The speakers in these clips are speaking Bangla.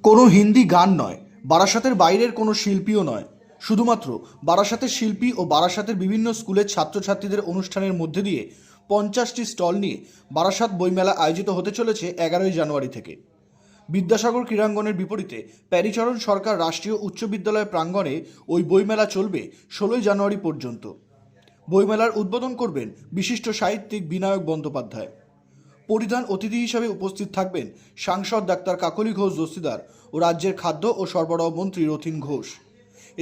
কোনো হিন্দি গান নয়, বারাসাতের বাইরের কোনো শিল্পীও নয়, শুধুমাত্র বারাসাতের শিল্পী ও বারাসাতের বিভিন্ন স্কুলের ছাত্রছাত্রীদের অনুষ্ঠানের মধ্যে দিয়ে 50টি স্টল নিয়ে বারাসাত বইমেলা আয়োজিত হতে চলেছে 11ই জানুয়ারি থেকে। বিদ্যাসাগর ক্রীড়াঙ্গনের বিপরীতে প্যারীচরণ সরকার রাষ্ট্রীয় উচ্চ বিদ্যালয় প্রাঙ্গণে ওই বইমেলা চলবে 16ই জানুয়ারি পর্যন্ত। বইমেলার উদ্বোধন করবেন বিশিষ্ট সাহিত্যিক বিনায়ক বন্দ্যোপাধ্যায়। পরিধান অতিথি হিসাবে উপস্থিত থাকবেন সাংসদ ডাক্তার কাকলি ঘোষ দস্তিদার ও রাজ্যের খাদ্য ও সরবরাহ মন্ত্রী রথীন ঘোষ।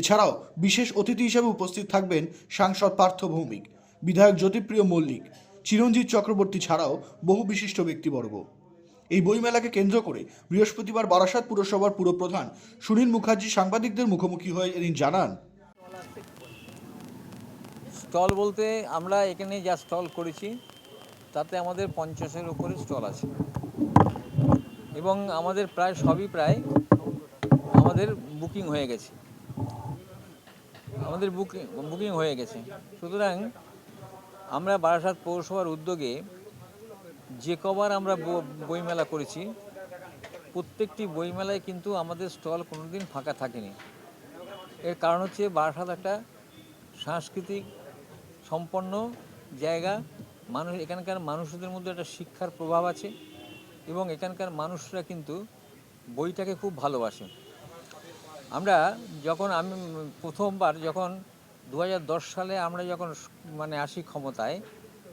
এছাড়াও বিশেষ অতিথি হিসাবে উপস্থিত থাকবেন সাংসদ পার্থ ভৌমিক, বিধায়ক জ্যোতিপ্রিয় মল্লিক, চিরঞ্জিত চক্রবর্তী ছাড়াও বহু বিশিষ্ট ব্যক্তিবর্গ। এই বইমেলাকে কেন্দ্র করে বৃহস্পতিবার বারাসাত পুরসভার পুরপ্রধান সুনীল মুখার্জি সাংবাদিকদের মুখোমুখি হয়ে এদিন জানান, স্টল বলতে আমরা এখানে যা স্টল করেছি তাতে আমাদের 50-এর উপরে স্টল আছে এবং আমাদের প্রায় সবই আমাদের বুকিং হয়ে গেছে। সুতরাং আমরা বারাসাত পৌরসভার উদ্যোগে যে কবার আমরা বইমেলা করেছি প্রত্যেকটি বইমেলায় কিন্তু আমাদের স্টল কোনোদিন ফাঁকা থাকেনি। এর কারণ হচ্ছে বারাসাত একটা সাংস্কৃতিক সম্পন্ন জায়গা। এখানকার মানুষদের মধ্যে একটা শিক্ষার প্রভাব আছে এবং এখানকার মানুষরা কিন্তু বইটাকে খুব ভালোবাসে। আমি প্রথমবার যখন 2010 সালে আমরা যখন আসি ক্ষমতায়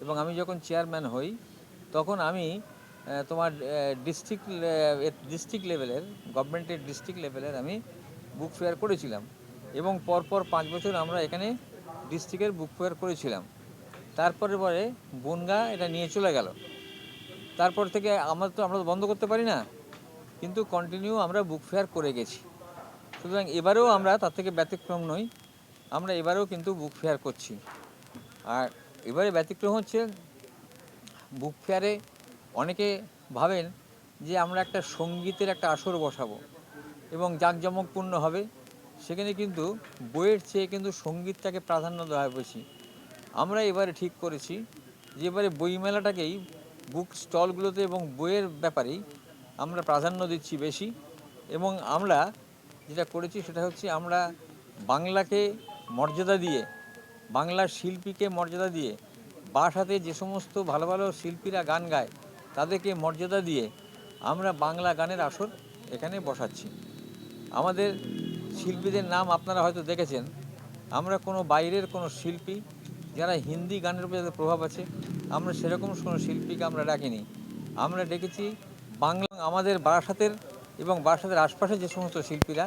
এবং আমি যখন চেয়ারম্যান হই, তখন আমি তোমার ডিস্ট্রিক্ট লেভেলের গভর্নমেন্টের ডিস্ট্রিক্ট লেভেলের আমি বুক ফেয়ার করেছিলাম এবং পরপর 5 বছর আমরা এখানে ডিস্ট্রিক্টের বুক ফেয়ার করেছিলাম। তারপরে বনগাঁ এটা নিয়ে চলে গেল। তারপর থেকে আমরা তো বন্ধ করতে পারি না, কিন্তু কন্টিনিউ আমরা বুক ফেয়ার করে গেছি। সুতরাং এবারেও আমরা তার থেকে ব্যতিক্রম নই, আমরা এবারেও কিন্তু বুক ফেয়ার করছি। আর এবারে ব্যতিক্রম হচ্ছে বুক ফেয়ারে অনেকে ভাবেন যে আমরা একটা সঙ্গীতের একটা আসর বসাবো এবং জাঁকজমকপূর্ণ হবে, সেখানে কিন্তু বইয়ের চেয়ে কিন্তু সঙ্গীতটাকে প্রাধান্য দেওয়া হয় বেশি। আমরা এবারে ঠিক করেছি যে এবারে বইমেলাটাকেই বুক স্টলগুলোতে এবং বইয়ের ব্যাপারেই আমরা প্রাধান্য দিচ্ছি বেশি। এবং আমরা যেটা করেছি সেটা হচ্ছে আমরা বাংলাকে মর্যাদা দিয়ে, বাংলার শিল্পীকে মর্যাদা দিয়ে, বারাসাতে যে সমস্ত ভালো ভালো শিল্পীরা গান গায় তাদেরকে মর্যাদা দিয়ে আমরা বাংলা গানের আসর এখানে বসাচ্ছি। আমাদের শিল্পীদের নাম আপনারা হয়তো দেখেছেন। আমরা কোনো বাইরের কোনো শিল্পী যারা হিন্দি গানের উপর যাদের প্রভাব আছে, আমরা সেরকম কোনো শিল্পীকে আমরা ডাকিনি। আমরা ডেকেছি বাংলা, আমাদের বারাসাতের এবং বারাসাতের আশপাশে যে সমস্ত শিল্পীরা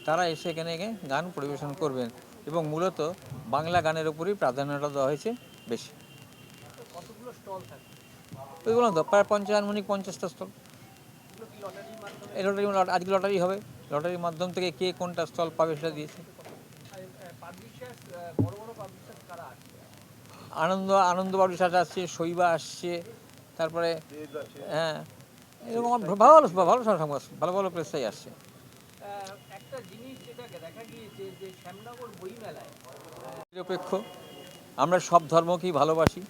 তারা এসে এখানে গান পরিবেশন করবেন এবং মূলত বাংলা গানের উপরই প্রাধান্যটা দেওয়া হয়েছে বেশি। কতগুলো স্টল থাকে? ওই বললাম তো, প্রায় 50টা স্টল। এই আজকে লটারি হবে, লটারির মাধ্যম থেকে কে কোনটা স্টল পাবে সেটা দিয়েছে। আনন্দ পাবলিশার্স আসছে, শৈবা আসছে, তারপরে হ্যাঁ এরকম ভালো ভালো প্রেসটাই আসছে। একটা জিনিস যেটা দেখা গিয়েছে যে শ্যামনগর বইমেলায় নিরপেক্ষ, আমরা সব ধর্মকেই ভালোবাসি।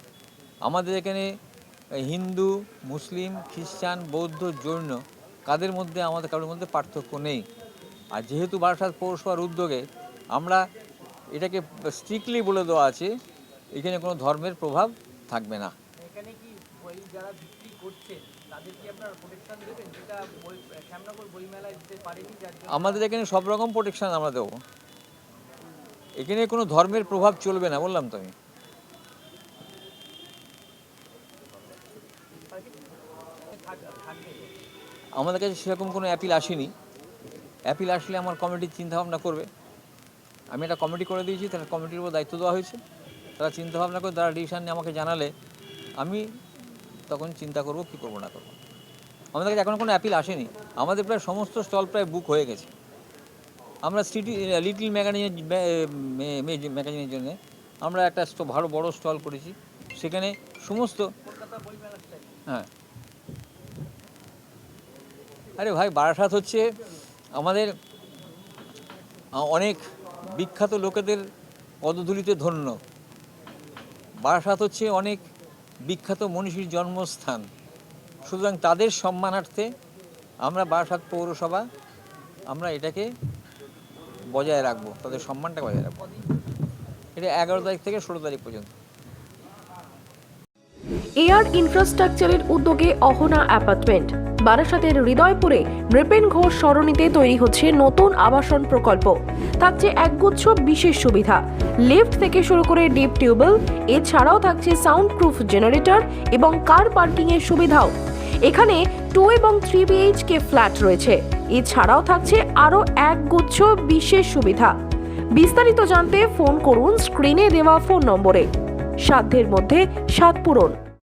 আমাদের এখানে হিন্দু, মুসলিম, খ্রিস্টান, বৌদ্ধ, জৈন কারোর মধ্যে পার্থক্য নেই। আর যেহেতু বারাসাত পৌরসভার উদ্যোগে আমরা এটাকে স্ট্রিক্টলি বলে দেওয়া আছে এখানে কোনো ধর্মের প্রভাব থাকবে না। এখানে কি বই যারা বিক্রি করছে তাদেরকে আপনারা প্রোটেকশন দেবেন, যেটা শ্যামনগর বইমেলায় দিতে পারেনি? আমাদের এখানে সব রকম প্রোটেকশন আমরা দেবো। এখানে কোনো ধর্মের প্রভাব চলবে না, বললাম তো আমি। আমাদের কাছে সেরকম কোনো অ্যাপিল আসেনি। অ্যাপিল আসলে আমার কমিটির চিন্তাভাবনা করবে। আমি একটা কমিটি করে দিয়েছি, তারা কমিটির উপর দায়িত্ব দেওয়া হয়েছে। তারা চিন্তাভাবনা করে তারা ডিসিশন নিয়ে আমাকে জানালে আমি তখন চিন্তা করব কী করবো না করবো। আমাদের কাছে এখনও কোনো অ্যাপিল আসেনি। আমাদের প্রায় সমস্ত স্টল প্রায় বুক হয়ে গেছে। আমরা লিটল ম্যাগাজিনের জন্য আমরা একটা ভালো বড় স্টল করেছি, সেখানে সমস্ত হ্যাঁ। আরে ভাই, বারাসাত হচ্ছে আমাদের অনেক বিখ্যাত লোকেদের পদধূলিতে ধন্য। বারাসাত হচ্ছে অনেক বিখ্যাত মনীষীর জন্মস্থান। সুতরাং তাদের সম্মানার্থে আমরা বারাসাত পৌরসভা আমরা এটাকে বজায় রাখবো, তাদের সম্মানটা বজায় রাখবো। এটা 11 তারিখ থেকে 16 তারিখ পর্যন্ত। এয়ার ইনফ্রাস্ট্রাকচারের উদ্যোগে অহনা অ্যাপার্টমেন্ট বারাসাতের হৃদয়পুরে নৃপেন ঘোষ সরণিতে তৈরি হচ্ছে নতুন আবাসন প্রকল্প। থাকছে একগুচ্ছ বিশেষ সুবিধা, লিফট থেকে শুরু করে ডিপ টিউবওয়েল, এছাড়াও থাকছে সাউন্ড প্রুফ জেনারেটর এবং কার পার্কিং এর সুবিধাও। এখানে 2 এবং 3 BHK ফ্ল্যাট রয়েছে। এছাড়াও থাকছে আরও একগুচ্ছ বিশেষ সুবিধা। বিস্তারিত জানতে ফোন করুন স্ক্রিনে দেওয়া ফোন নম্বরে। সাধ্যের মধ্যে স্বাদ পূরণ।